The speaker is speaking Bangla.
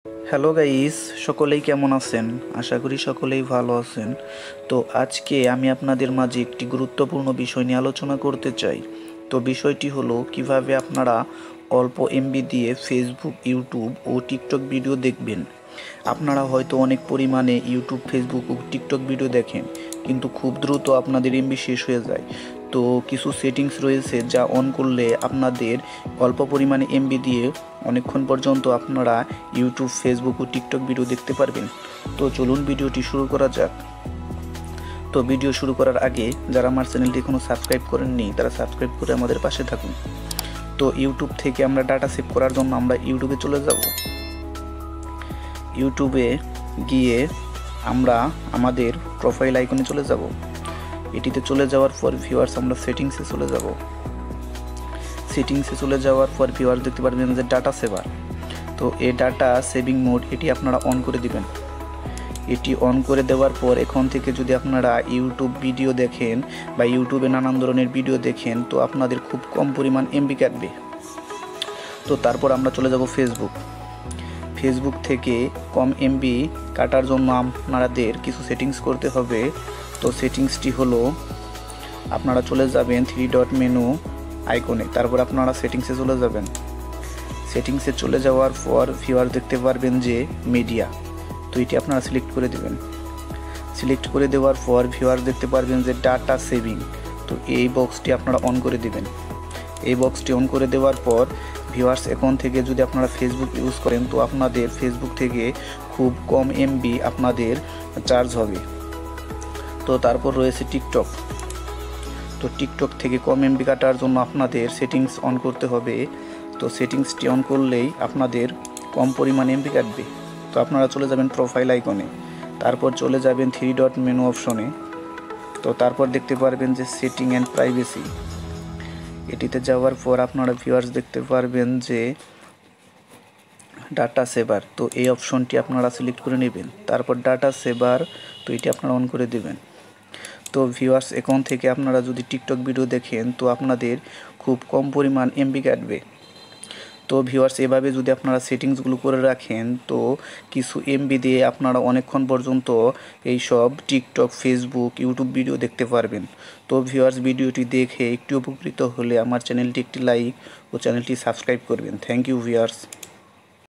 হ্যালো গাইস, সকলেই কেমন আছেন? আশা করি সকলেই ভালো আছেন। তো আজকে আমি আপনাদের মাঝে একটি গুরুত্বপূর্ণ বিষয় নিয়ে আলোচনা করতে চাই। তো বিষয়টি হলো কিভাবে আপনারা অল্প এমবি দিয়ে ফেসবুক, ইউটিউব ও টিকটক ভিডিও দেখবেন। আপনারা হয়তো অনেক পরিমাণে ইউটিউব, ফেসবুক ও টিকটক ভিডিও দেখেন, কিন্তু খুব দ্রুত আপনাদের এমবি শেষ হয়ে যায়। তো কিছু সেটিংস রয়েছে যা অন করলে আপনাদের অল্প পরিমাণে এমবি দিয়ে অনেকক্ষণ পর্যন্ত আপনারা ইউটিউব, ফেসবুক ও টিকটক ভিডিও দেখতে পারবেন। তো চলুন ভিডিওটি শুরু করা যাক। তো ভিডিও শুরু করার আগে যারা আমার চ্যানেলটি এখনও সাবস্ক্রাইব করেননি তারা সাবস্ক্রাইব করে আমাদের পাশে থাকুন। তো ইউটিউব থেকে আমরা ডাটা সেভ করার জন্য আমরা ইউটিউবে চলে যাব। ইউটিউবে গিয়ে আমরা আমাদের প্রোফাইল আইকনে চলে যাব। এটিতে চলে যাওয়ার পর ভিউয়ার্স আমরা সেটিংসে চলে যাব। সেটিংসে চলে যাওয়ার পর ভিউয়ার্স দেখতে পারবেন যে ডাটা সেভার। তো এই ডাটা সেভিং মোড এটি আপনারা অন করে দিবেন। এটি অন করে দেওয়ার পর এখন থেকে যদি আপনারা ইউটিউব ভিডিও দেখেন বা ইউটিউবে নানান ধরনের ভিডিও দেখেন তো আপনাদের খুব কম পরিমাণ এমবি কাটবে। তো তারপর আমরা চলে যাব ফেসবুক। ফেসবুক থেকে কম এমবি কাটার জন্য আপনাদের কিছু সেটিংস করতে হবে। তো সেটিংসটি হলো আপনারা চলে যাবেন 3 ডট মেনু আইকনে, তারপর আপনারা সেটিংসে চলে যাবেন। সেটিংসে চলে যাওয়ার পর ভিউয়ার দেখতে পারবেন যে মিডিয়া, তো এটি আপনারা সিলেক্ট করে দেবেন। সিলেক্ট করে দেওয়ার পর ভিউয়ার দেখতে পারবেন যে ডাটা সেভিং, তো এই বক্সটি আপনারা অন করে দিবেন। এই বক্সটি অন করে দেওয়ার পর ভিউয়ার্স এখন থেকে যদি আপনারা ফেসবুক ইউজ করেন তো আপনাদের ফেসবুক থেকে খুব কম এমবি আপনাদের চার্জ হবে। তো তারপর রয়েছে টিকটক। তো টিকটক থেকে কম এমবি কাটার জন্য আপনাদের সেটিংস অন করতে হবে। তো সেটিংসটি অন করলেই আপনাদের কম পরিমাণ এমবি কাটবে। তো আপনারা চলে যাবেন প্রোফাইল আইকনে, তারপর চলে যাবেন 3 ডট মেনু অপশনে। তো তারপর দেখতে পারবেন যে সেটিং অ্যান্ড প্রাইভেসি, এটিতে যাওয়ার পর আপনারা ভিউয়ার্স দেখতে পারবেন যে ডাটা সেভার, তো এই অপশনটি আপনারা সিলেক্ট করে নেবেন। তারপর ডাটা সেভার, তো এটি আপনারা অন করে দেবেন। তো ভিউয়ার্স এখন থেকে আপনারা যদি টিকটক ভিডিও দেখেন তো আপনাদের খুব কম পরিমাণ এমবি কাটবে। তো ভিউয়ার্স এভাবে যদি আপনারা সেটিংসগুলো করে রাখেন তো কিছু এমবি দিয়ে আপনারা অনেকক্ষণ পর্যন্ত এই সব টিকটক, ফেসবুক, ইউটিউব ভিডিও দেখতে পারবেন। তো ভিউয়ার্স ভিডিওটি দেখে একটু উপকৃত হলে আমার চ্যানেলটি একটি লাইক ও চ্যানেলটি সাবস্ক্রাইব করবেন। Thank you viewers.